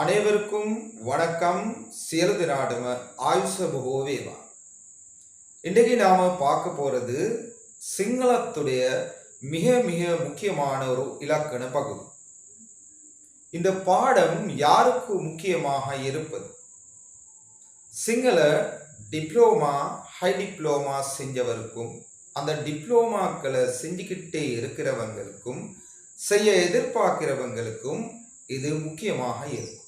அனைவருக்கும் வணக்கம். சியலது நாடும ஆயுஷ பகோவேவா. இன்றைக்கு நாம பார்க்க போறது சிங்களத்துடைய மிக மிக முக்கியமான ஒரு இலக்கண பகுதி. இந்த பாடம் யாருக்கு முக்கியமாக இருப்பது? சிங்கள டிப்ளோமா, ஹை டிப்ளோமா செஞ்சவருக்கும் அந்த டிப்ளோமாக்களை செஞ்சுக்கிட்டே இருக்கிறவங்களுக்கும் செய்ய எதிர்பார்க்கிறவங்களுக்கும் இது முக்கியமாக இருக்கும்.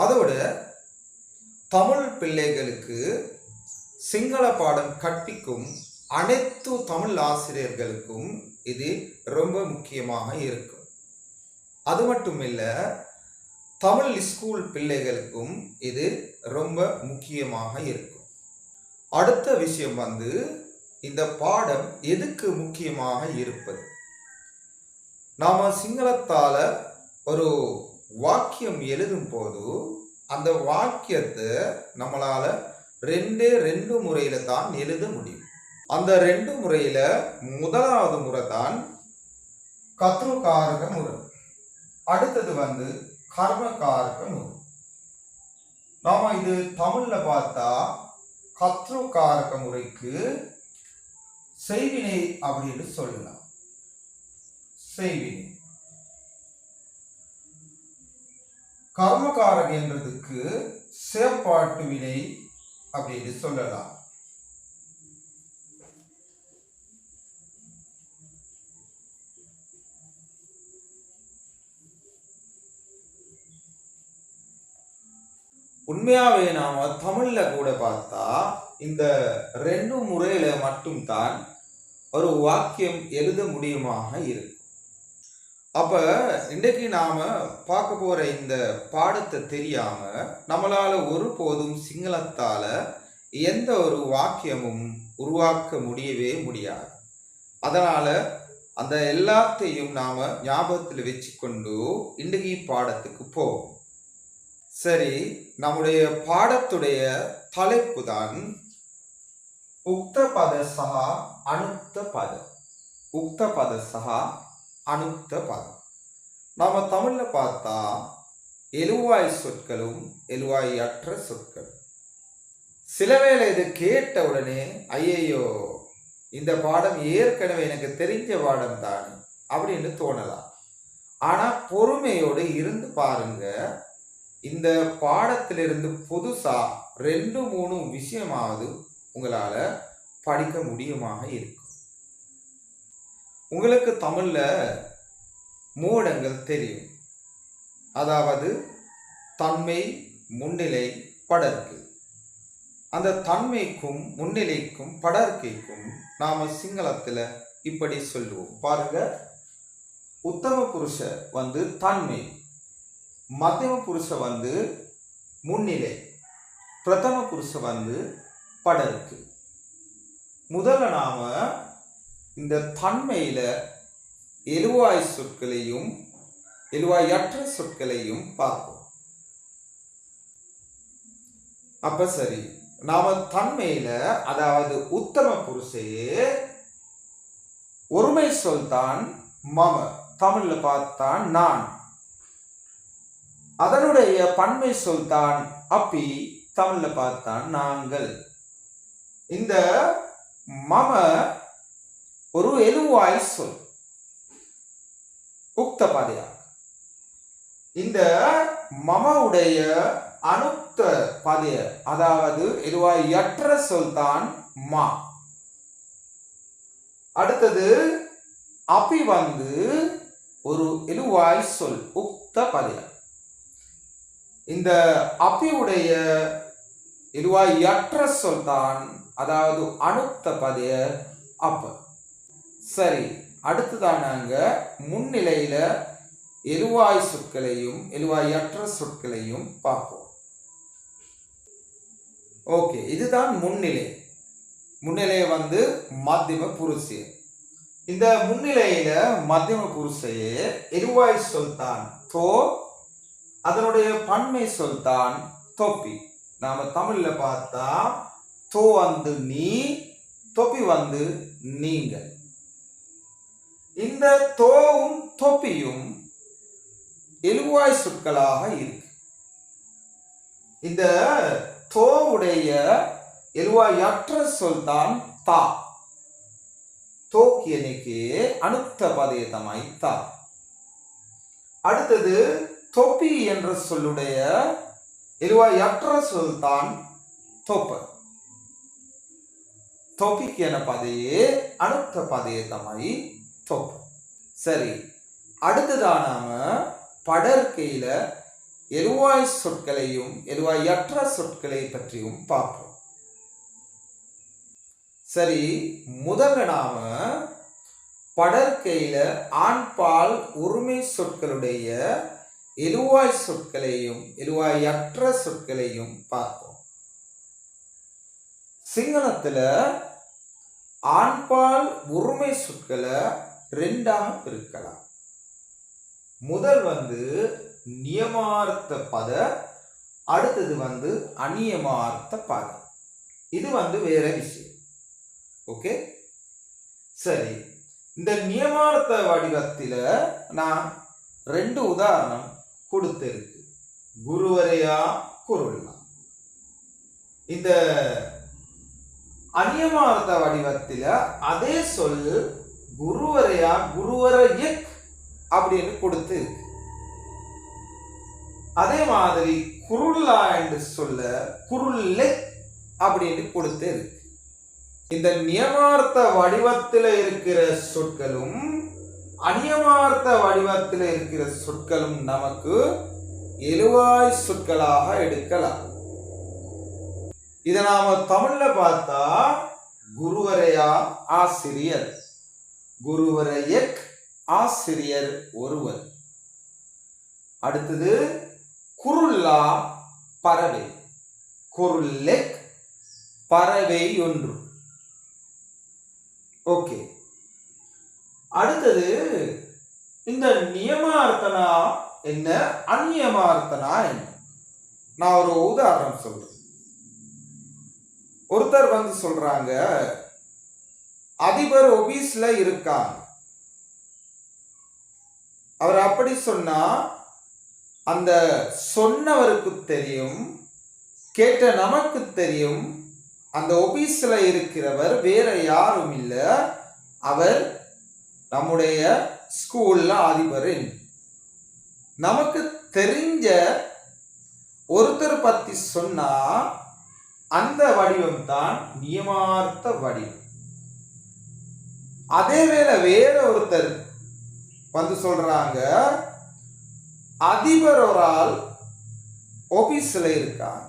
அதோட தமிழ் பிள்ளைகளுக்கு சிங்கள பாடம் கற்பிக்கும் அனைத்து தமிழ் ஆசிரியர்களுக்கும் இது ரொம்ப முக்கியமாக இருக்கும். அது மட்டும் இல்லை, தமிழ் ஸ்கூல் பிள்ளைகளுக்கும் இது ரொம்ப முக்கியமாக இருக்கும். அடுத்த விஷயம் இந்த பாடம் எதுக்கு முக்கியமாக இருப்பது? நாம சிங்களத்தால ஒரு வாக்கியம் எழுதும் போது அந்த வாக்கியத்தை நம்மளால ரெண்டு முறையில தான் எழுத முடியும். அந்த ரெண்டு முறையில முதலாவது முறை தான் கத்ருகாரக முறை, அடுத்தது கர்மகாரக முறை. நாம இது தமிழ்ல பார்த்தா கத்ருகாரக முறைக்கு செய்வினை அப்படின்னு சொல்லலாம். செய்வினை. கர்மகாரக என்றதுக்கு செயற்பாட்டு வினை அப்படின்னு சொல்லலாம். உண்மையாவே நாம தமிழ்ல கூட பார்த்தா இந்த ரெண்டு முறையில மட்டும்தான் ஒரு வாக்கியம் எழுத முடியுமாக இருக்கு. அப்ப இன்றைக்கு நாம பார்க்க போற இந்த பாடத்தை தெரியாம நம்மளால ஒருபோதும் சிங்களத்தால எந்த ஒரு வாக்கியமும் உருவாக்க முடியவே முடியாது. அதனால அந்த எல்லாத்தையும் நாம ஞாபகத்தில் வச்சுக்கொண்டு இன்றைக்கு பாடத்துக்கு போவோம். சரி, நம்முடைய பாடத்துடைய தலைப்பு தான் உக்த பத சஹா அனுக்த பத. உக்த பத சஹா அனுக்த பதம். நாம தமிழ்ல பார்த்தா எழுவாய் சொற்களும் எழுவாய் அற்ற சொற்களும். சில வேளை இது கேட்ட உடனே ஐயையோ, இந்த பாடம் ஏற்கனவே எனக்கு தெரிஞ்ச பாடம் தான் அப்படின்னு தோணலாம். ஆனா பொறுமையோடு இருந்து பாருங்க, இந்த பாடத்திலிருந்து புதுசா 2-3 விஷயமாவது உங்களால படிக்க முடியுமாக இருக்கும். உங்களுக்கு தமிழ்ல மூடங்கள் தெரியும். அதாவது தன்மை, முன்னிலை, படர்க்கை. அந்த தன்மைக்கும் முன்னிலைக்கும் படர்க்கைக்கும் நாம சிங்களத்துல இப்படி சொல்லுவோம். பாருங்க, உத்தம புருஷ தன்மை, மத்தியம புருஷ முன்னிலை, பிரதம புருஷ படர்க்கை. முதல்ல நாம இந்த தன்மையில எழுவாய் சொற்களையும் எழுவாயற்ற சொற்களையும் பார்ப்போம். அப்ப சரி, நாம தன்மையில அதாவது உத்தம புருஷையே ஒருமை சொல்தான் மம, தமிழ்ல பார்த்தான் நான். அதனுடைய பன்மை சொல்தான் அப்பி, தமிழ்ல பார்த்தான் நாங்கள். இந்த மம ஒரு எழுவாய் சொல், உக்த பதையா. இந்த மமவுடைய அனுக்த பதைய அதாவது எழுவாயற்ற சொல் தான் மா. அடுத்தது அப்பி ஒரு எழுவாய் சொல், உக்த பதையா. இந்த அப்பியுடைய எழுவாயற்ற சொல் தான் அதாவது அனுக்த பதைய அப்ப. சரி, அடுத்துதான் நாங்க முன்னிலையில எழுவாய் சொற்களையும் எழுவாயற்ற சொற்களையும் பார்ப்போம். ஓகே, இதுதான் முன்னிலை. முன்னிலை மத்தியம புருஷே. இந்த முன்னிலையில மத்தியம புருஷையே எழுவாய் சொல்தான் தோ, அதனுடைய பன்மை சொல்தான் தொப்பி. நாம தமிழ்ல பார்த்தா தோ நீ, தொப்பி நீங்கள். இந்த தோவும் தொப்பியும் எழுவாய் சொற்களாக இருக்கு. இந்த தோவுடைய எழுவாயற்ற சொல் தான் தா. தோ කියනෙකේ අනුත්ත பதය තමයි தா. அடுத்தது தொப்பி என்ற சொல்லுடைய எழுவாயற்ற சொல் தான் தொப்ப. தொப்பி කියන பதයේ අනුත්ත பதය තමයි தொப்ப. சரி, அடுத்ததா நாம படற்கையில எழுவாய் சொற்களையும் எழுவாயற்ற சொற்களை பற்றியும் பார்ப்போம். சரி, முதல்ல நாம படற்கையில ஆண்பால் ஒருமை சொற்களுடைய எழுவாய் சொற்களையும் எழுவாயற்ற சொற்களையும் பார்ப்போம். சிங்களத்துல ஆண்பால் ஒருமை சொற்களை ரெண்டாக பிரிக்கலாம். முதல் நியமார்த்த பத, அடுத்தது அநியமார்த்த பதம். இது வேற விஷயம். ஓகே, சரி. இந்த நியமார்த்த வடிவத்தில் நான் 2 உதாரணம் கொடுத்திருக்கு. குருவரையா குருள்ளா. இந்த அநியமார்த்த வடிவத்தில் அதே சொல் குருவரையா குருவரையக் அப்படின்னு கொடுத்து இருக்கு. அதே மாதிரி குருள்ளா என்று சொல்ல குருள்ளெக் அப்படின்னு கொடுத்து இருக்கு. இந்த நியமார்த்த வடிவத்தில் இருக்கிற சொற்களும் அநியமார்த்த வடிவத்தில் இருக்கிற சொற்களும் நமக்கு எழுவாய் சொற்களாக எடுக்கலாம். இதை நாம தமிழ்ல பார்த்தா குருவரையா ஆசிரியர், குருவரையக் ஆசிரியர் ஒருவர். அடுத்தது குருள்ளா பறவை, குருள்ளெக் பறவை ஒன்று. ஓகே, அடுத்தது இந்த நியமார்த்தனா என்ன, அநியமார்த்தனா என்ன? நான் ஒரு உதாரணம் சொல்றேன். ஒருத்தர் சொல்றாங்க, அதிபர் ஆபீஸ்ல இருக்காங்க. அவர் அப்படி சொன்னா அந்த சொன்னவருக்கு தெரியும், கேட்ட நமக்கு தெரியும், அந்த ஆபீஸ்ல இருக்கிறவர் வேற யாரும் இல்லை, அவர் நம்முடைய ஸ்கூல்ல அதிபர். நமக்கு தெரிஞ்ச ஒருத்தர் பத்தி சொன்னா அந்த வடிவம் தான் நியமார்த்த வடிவம். அதே வேளை வேற ஒருத்தர் சொல்றாங்க, அதிபர் ஒரு ஆள் ஆபீஸ்ல இருக்காங்க.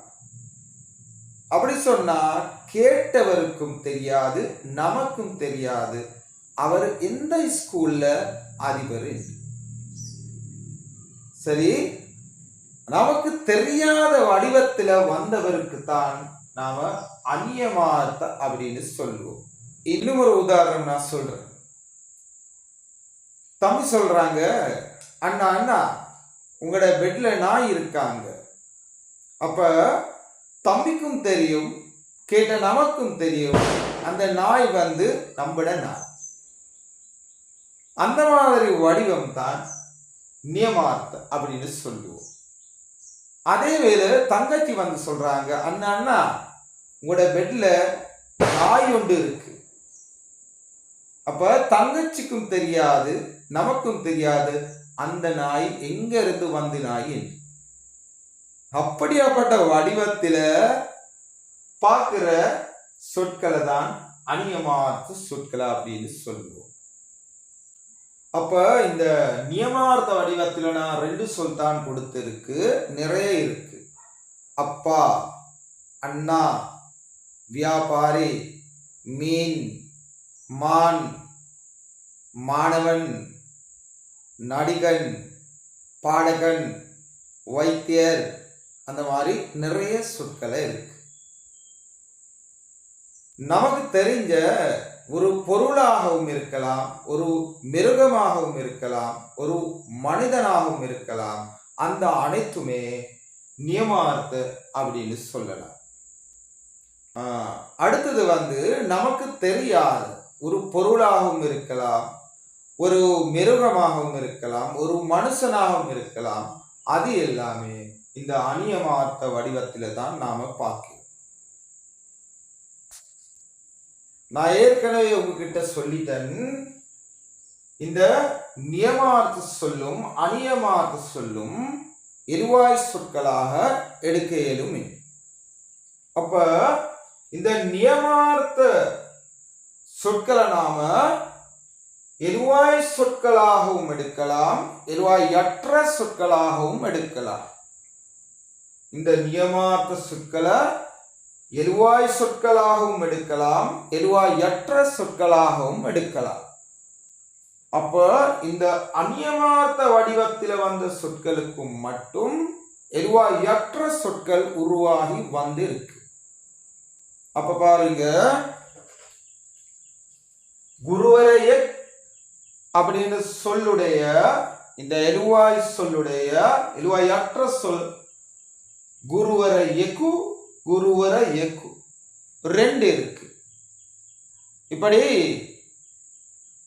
அப்படி சொன்னா கேட்டவருக்கும் தெரியாது, நமக்கும் தெரியாது அவர் எந்த ஸ்கூல்ல அதிபர். சரி, நமக்கு தெரியாத வடிவத்தில் வந்தவருக்கு தான் நாம அநியமார்த்த அப்படின்னு சொல்லுவோம். இன்னும் ஒரு உதாரணம் நான் சொல்றேன். தம்பி சொல்றாங்க, அண்ணா அண்ணா உங்களோட பெட்ல நாய் இருக்காங்க. அப்ப தம்பிக்கும் தெரியும், கேட்ட நமக்கும் தெரியும், அந்த நாய் நம்மட நாய். அந்த மாதிரி வடிவம் தான் நியமார்த்த அப்படின்னு சொல்லுவோம். அதே வேளை தங்கச்சி சொல்றாங்க, அண்ணா அண்ணா உங்களோட பெட்ல நாய் ஒன்று இருக்கு. அப்ப தங்கச்சிக்கும் தெரியாது, நமக்கும் தெரியாது அந்த நாய் எங்க இருந்து நாய். அப்படியாப்பட்ட வடிவத்தில பார்க்கிற சொற்களை தான் அநியமார்த்த சொற்களை அப்படின்னு சொல்லுவோம். அப்ப இந்த நியமார்த்த வடிவத்தில் நான் 2 சொல் தான் கொடுத்திருக்கு, நிறைய இருக்கு. அப்பா, அண்ணா, வியாபாரி, மீன், மான், மாணவன், நடிகன், பாடகன், வைத்தியர், அந்த மாதிரி நிறைய சொற்களை இருக்கு. நமக்கு தெரிஞ்ச ஒரு பொருளாகவும் இருக்கலாம், ஒரு மிருகமாகவும் இருக்கலாம், ஒரு மனிதனாகவும் இருக்கலாம். அந்த அனைத்துமே நியமார்த்த அப்படின்னு சொல்லலாம். அடுத்தது நமக்கு தெரியாத ஒரு பொருளாகவும் இருக்கலாம், ஒரு மிருகமாகவும் இருக்கலாம், ஒரு மனுஷனாகவும் இருக்கலாம். அது எல்லாமே இந்த அநியமார்த்த வடிவத்தில தான் நாம பார்க்கிறோம். நான் ஏற்கனவே உங்ககிட்ட சொல்லிட்டேன், இந்த நியமார்த்த சொல்லும் அநியமார்த்த சொல்லும் எருவாய் சொற்களாக எடுக்க இயலும். அப்ப இந்த நியமார்த்த சொற்களை நாம எருவாய் சொற்களாகவும் எடுக்கலாம், எருவாயற்ற சொற்களாகவும் எடுக்கலாம். இந்த நியமார்த்த சொற்களை எருவாய் சொற்களாகவும் எடுக்கலாம், எருவாயற்ற சொற்களாகவும் எடுக்கலாம். அப்ப இந்த அநியமார்த்த வடிவத்தில் வந்த சொற்களுக்கு மட்டும் எருவாயற்ற சொற்கள் உருவாகி வந்து இருக்கு. அப்ப பாருங்க, குருவரைய அப்படின்னு சொல்லுடைய இந்த எருவாய் சொல்லுடைய எருவாயற்ற சொல் குருவர எக்கு, குருவர எக்கு ரெண்டு இருக்கு. இப்படி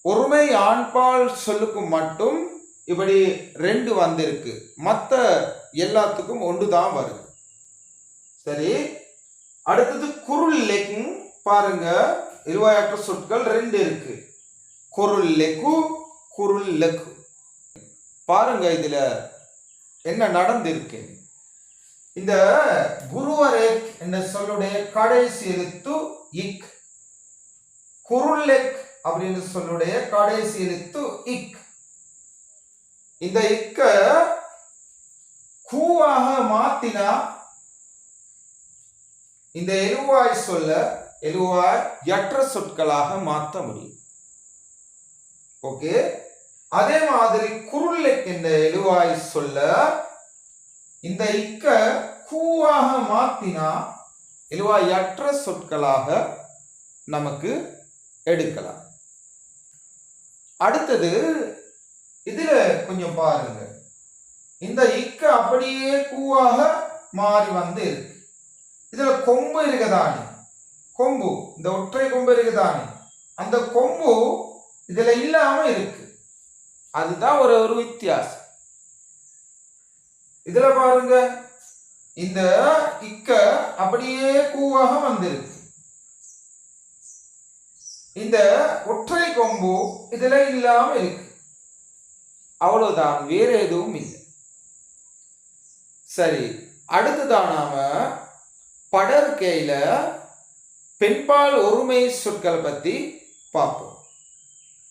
ஒருமை ஆண்பால் சொல்லுக்கு மட்டும் இப்படி ரெண்டு வந்திருக்கு, மற்ற எல்லாத்துக்கும் ஒன்று தான் வருது. சரி, அடுத்தது குருள் லெக்கு. பாருங்க, எருவாயற்ற சொற்கள் ரெண்டு இருக்கு, குருள் லெக்கு, குருள் லெக்கு. பாருங்க இதுல என்ன நடந்திருக்கு. இந்த குருவரே என்ற சொல்லுடைய கடைசி எழுத்து இக், குருளெக் அப்படின்னு சொல்லுடைய கடைசி எழுத்து இக். இந்த இக்க கூவாக மாத்தினா இந்த எருவாய் சொல்ல எருவாயற்ற சொற்களாக மாற்ற முடியும். ஓகே, அதே மாதிரி குருளெக் என்ற எருவாய் சொல்ல இந்த இக்க கூவாக மாத்தினா எருவாயற்ற சொற்களாக நமக்கு எடுக்கலாம். அடுத்தது இதுல கொஞ்சம் பாருங்க, இந்த இக்க அப்படியே கூவாக மாறி வந்து இருக்கு. இதுல கொம்பு இருக்குதானே, கொம்பு இந்த ஒற்றை கொம்பு இருக்குதானே, அந்த கொம்பு இதுல இல்லாம இருக்கு. அதுதான் ஒரு வித்தியாசம். இதுல பாருங்க, இந்த இக்க அப்படியே கூவாக வந்திருக்கு. இந்த ஒற்றை கொம்பு இதுல இல்லாம இருக்கு. அவ்வளவுதான், வேற எதுவும் இல்லை. சரி, அடுத்துதான் நாம படற்கையில பெண்பால் ஒருமை சொற்களை பத்தி பார்ப்போம்.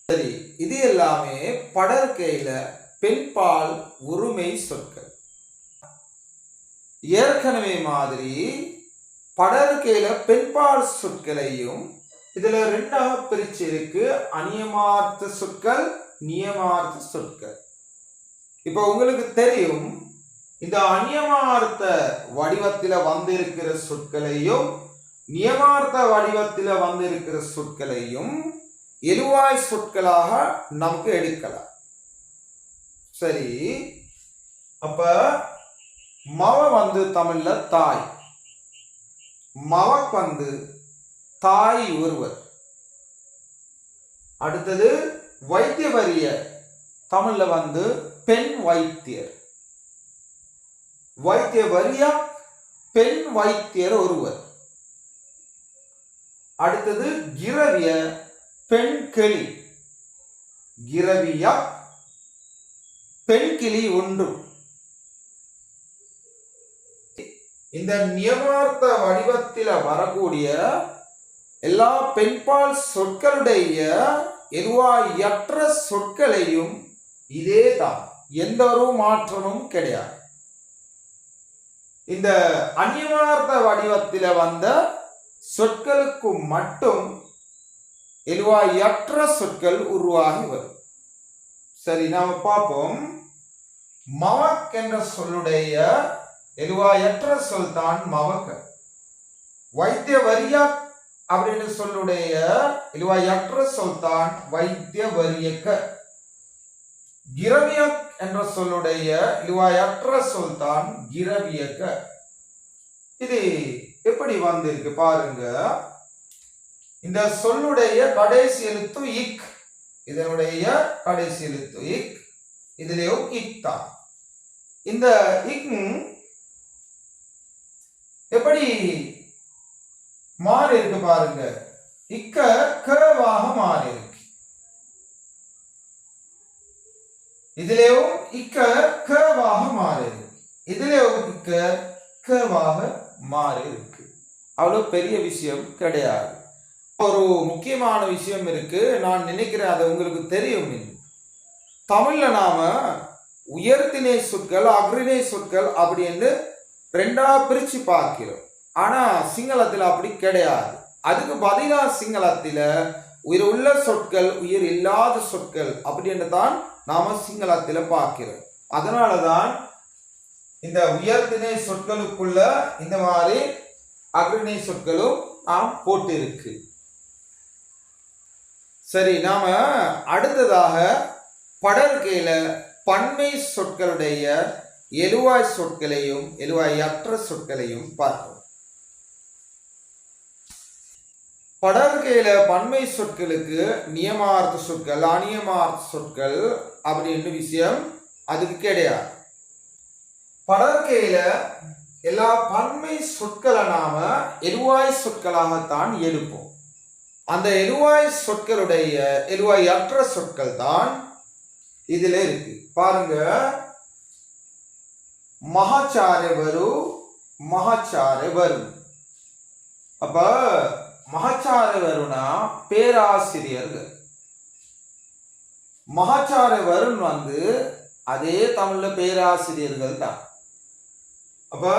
சரி, இது எல்லாமே படற்கையில பெண்பால் ஒருமை சொற்கள். ஏற்கனவே மாதிரி படற்கையில பெண்பால் சொற்களையும் இதுல ரெண்டாக பிரிச்சு இருக்கு, அநியமார்த்த சொற்கள், நியமார்த்த சொற்கள். இப்ப உங்களுக்கு தெரியும், இந்த அநியமார்த்த வடிவத்தில வந்திருக்கிற சொற்களையும் நியமார்த்த வடிவத்தில வந்திருக்கிற சொற்களையும் எருவாய் சொற்களாக நமக்கு எடுக்கலாம். சரி, அப்ப மவ வந்து தமிழ்ல தாய், மவக் வந்து தாய் ஒருவர். அடுத்தது வைத்தியவரிய, தமிழ்ல வந்து பெண் வைத்தியர், வைத்தியவரியா பெண் வைத்தியர் ஒருவர். அடுத்தது கிரவிய பெண் கிளி, கிரவியா பெண் கிளி ஒன்று. இந்த நியமார்த்த வடிவத்தில் வரக்கூடிய எல்லா பெண்பால் சொற்களுடைய எருவாயற்ற சொற்களையும் இதே தான், எந்த ஒரு மாற்றமும் கிடையாது. இந்த அநியமார்த்த வடிவத்தில் வந்த சொற்களுக்கு மட்டும் எருவாயற்ற சொற்கள் உருவாகி வரும். சரி, நாம பார்ப்போம். மவக் என்ற சொல்லுடைய எருவாயற்ற சொல் தான் மவக்க. வைத்தியவரியா அப்படின்னு சொல்லுடைய எருவாயற்ற சொல் தான் வைத்தியவரியக்க. கிரவியக் என்ற சொல்லுடைய எருவாயற்ற சொல் தான் கிரவியக்க. இது எப்படி வந்திருக்கு பாருங்க. இந்த சொல்லுடைய கடைசி எழுத்து இக், இதனுடைய கடைசி எழுத்து இக், இதுலயும் இக் தான். இந்த இக் எப்படி மாறி இருக்கு பாருங்க. இக்க கவாக மாறி இருக்கு. இதுலயும் இக்க கவாக மாறி இருக்கு. இதுலயும் இக்க கவாக மாறி இருக்கு. அவ்வளவு பெரிய விஷயம் கிடையாது. ஒரு முக்கியமான விஷயம் இருக்கு, நான் நினைக்கிறேன் அது உங்களுக்கு தெரியும். தமிழ்ல நாம உயர்திணை சொற்கள் அக்ரிணை சொற்கள் அப்படின்னு ரெண்டா பிரிச்சு பார்க்கிறோம். ஆனா சிங்களத்துல அப்படி கிடையாது. அதுக்கு பதிலா சிங்களத்துல உயிர் உள்ள சொற்கள் உயிர் இல்லாத சொற்கள் அப்படின்னு தான் நாம சிங்களத்துல பார்க்கிறோம். அதனாலதான் இந்த உயர்திணை சொற்களுக்குள்ள இந்த மாதிரி அக்ரிணை சொற்களும் நாம் போட்டு இருக்கு. சரி, நாம அடுத்ததாக படர்கையில பன்மை சொற்களுடைய எழுவாய் சொற்களையும் எழுவாயற்ற சொற்களையும் பார்ப்போம். படர்கையில பன்மை சொற்களுக்கு நியமார்த்த சொற்கள் அநியமார்த்த சொற்கள் அப்படின்னு விஷயம் அதுக்கு கிடையாது. படர்கையில எல்லா பன்மை சொற்களை நாம எழுவாய் சொற்களாகத்தான் எடுப்போம். அந்த எழுவாய் சொற்களுடைய எழுவாயற்ற சொற்கள் தான் இதுல இருக்கு. பாருங்க, மகாச்சாரியவரு மகாச்சாரியவரு. அப்ப மகாச்சாரியவருனா பேராசிரியர்கள். மகாச்சாரியவருன் அதே தமிழ்ல பேராசிரியர்கள் தான். அப்ப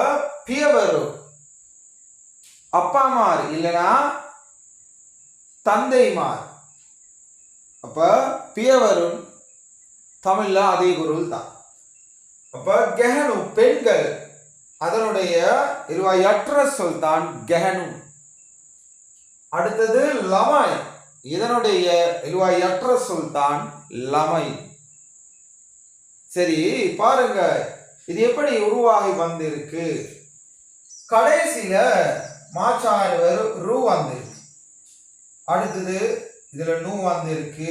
பியவரு அப்பாமார் இல்லைனா தந்தைமார். அப்ப பியவரும் தமிழ்ல அதே பொருள் தான். அப்ப கெஹனு பெண்கள், அதனுடைய இருவாயற்ற சொல் தான் கெஹனு. அடுத்தது லமாய், இதனுடைய இருவாயற்ற சொல் தான் லமை. சரி, பாருங்க இது எப்படி உருவாகி வந்திருக்கு. கடைசியில மாச்சாரியவர் ரூ வந்திருக்கு. அடுத்தது இதுல நூ வந்திருக்கு,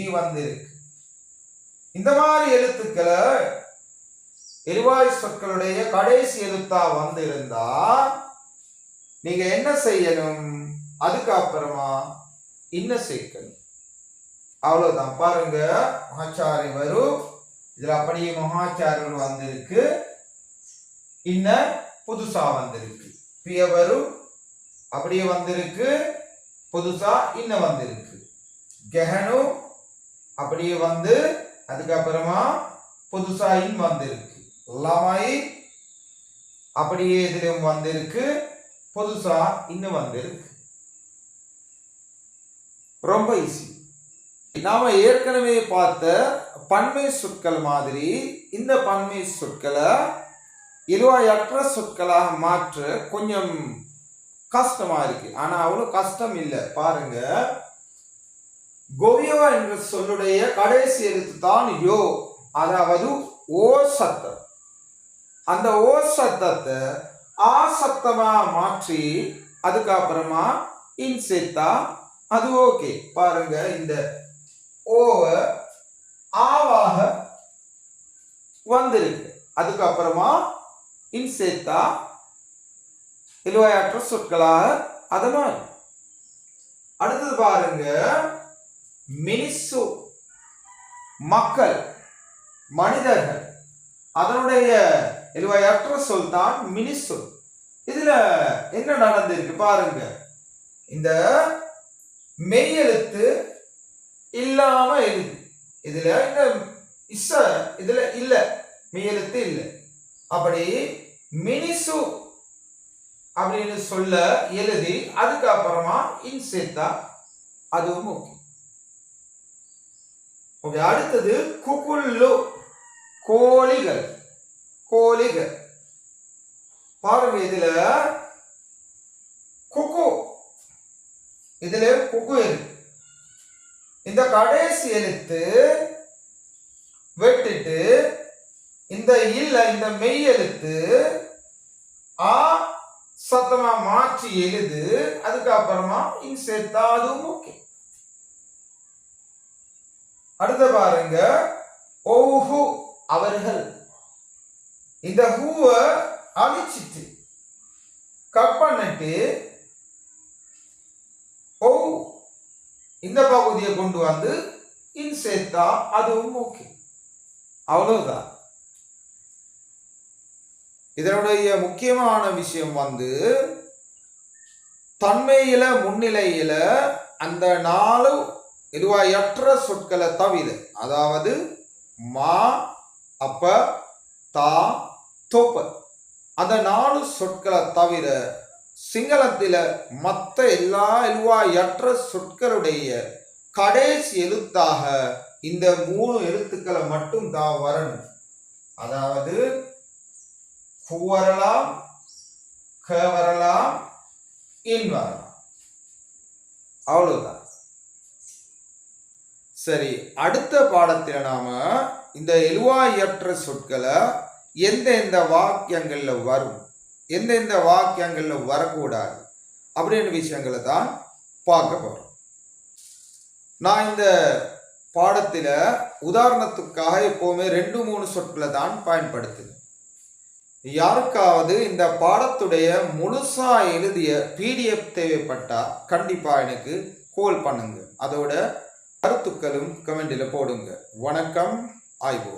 ஈ வந்திருக்கு. இந்த மாதிரி எழுத்துக்களை எரிவாய் சொற்களுடைய கடைசி எழுத்தா வந்திருந்தா நீங்க என்ன செய்யணும்? அதுக்கு அப்புறமா இன்ன சேர்க்கணும். அவ்வளவுதான். பாருங்க, மகாச்சாரியவரு இதுல அப்படியே மகாச்சாரியர் வந்திருக்கு, இன்ன புதுசா வந்திருக்கு. பியவரு அப்படியே வந்திருக்கு, புதுசா இன்ன வந்திருக்கு. கெஹனு அப்படியே அதுக்கப்புறமா புதுசா இன் வந்திருக்கு. லமை அப்படியே எதிரும் வந்திருக்கு, புதுசா இன்னும் வந்திருக்கு. ரொம்ப ஈஸி. நாம ஏற்கனவே பார்த்த பன்மை சொற்கள் மாதிரி இந்த பன்மை சொற்களை எழுவாயற்ற சொற்களாக மாற்ற கொஞ்சம் கஷ்டமா இருக்கு. ஆனா அவ்வளவு கஷ்டம் இல்லை. பாருங்க, கோவியோ என்ற சொல்லுடைய கடைசி எழுத்து தான் யோ, அதாவது ஓ சத்தம். அந்த ஓ சத்தத்தை ஆ சத்தமா மாற்றி அதுக்கப்புறமா இன் சேர்த்தா அது ஓகே. பாருங்க, இந்த ஓவ ஆவாக வந்திருக்கு, அதுக்கப்புறமா இன் சேர்த்தா எழுவாயற்ற சொற்களாக அதனால். அடுத்தது பாருங்க, மினிசு மக்கள் மனிதர்கள், அதனுடைய எழுவாயற்ற சொல் தான் மினிசு. இதுல என்ன நடந்திருக்கு பாருங்க, இந்த மெய் எழுத்து இல்லாம எழுது. இதுல இந்த இச இதுல இல்ல, மெய் எழுத்து இல்லை. அப்படி மினிசு அப்படின்னு சொல்ல எழுதி அதுக்கப்புறமா இன் சேர்த்தா அதுவும் ஓகே. ஓகே, அடுத்தது குகுல்லு கோழிகள். கோழிகள் பாருங்க, இதுல குகு, இதுல குகு இருக்கு. இந்த கடைசி எழுத்து வெட்டிட்டு இந்த இல்ல இந்த மெய் எழுத்து ஆ சத்தமா மாற்றி எழுது, அதுக்கப்புறமா இன் சேர்த்தா அதுவும் ஓகே. அடுத்த பாருங்க, ஓஹு அவர்கள். இந்த ஹூவ அழிச்சிட்டு கட் பண்ணிட்டு ஓ இந்த பகுதியை கொண்டு வந்து இன் சேர்த்தா அதுவும் ஓகே. அவ்வளவுதான். இதனுடைய முக்கியமான விஷயம் வந்து தன்மையில முன்னிலையில அந்த 4 எதுவாயற்ற சொற்களை தவிர, அதாவது மா, அப்ப, தா, தொப்ப, அந்த 4 சொற்களை தவிர சிங்களத்தில மற்ற எல்லா எழுவாயற்ற சொற்களுடைய கடைசி எழுத்தாக இந்த 3 எழுத்துக்களை மட்டும் தான் வரணும். அதாவது கு வரலாம், க வரலாம், இன் வரலாம். அவ்வளவுதான். சரி, அடுத்த பாடத்தில் நாம இந்த எழுவாயற்ற சொற்களை எந்தெந்த வாக்கியங்கள்ல வரும், எந்தெந்த வாக்கியங்கள்ல வரக்கூடாது அப்படின்னு விஷயங்களை தான் பார்க்க போறோம். நான் இந்த பாடத்துல உதாரணத்துக்காக எப்பவுமே 2-3 சொற்களை தான் பயன்படுத்துவேன். யாருக்காவது இந்த பாடத்துடைய முழுசா எழுதிய PDF தேவைப்பட்டா கண்டிப்பா எனக்கு கால் பண்ணுங்க. அதோட கருத்துக்களும் கமெண்டில் போடுங்க. வணக்கம். ஆய்வு.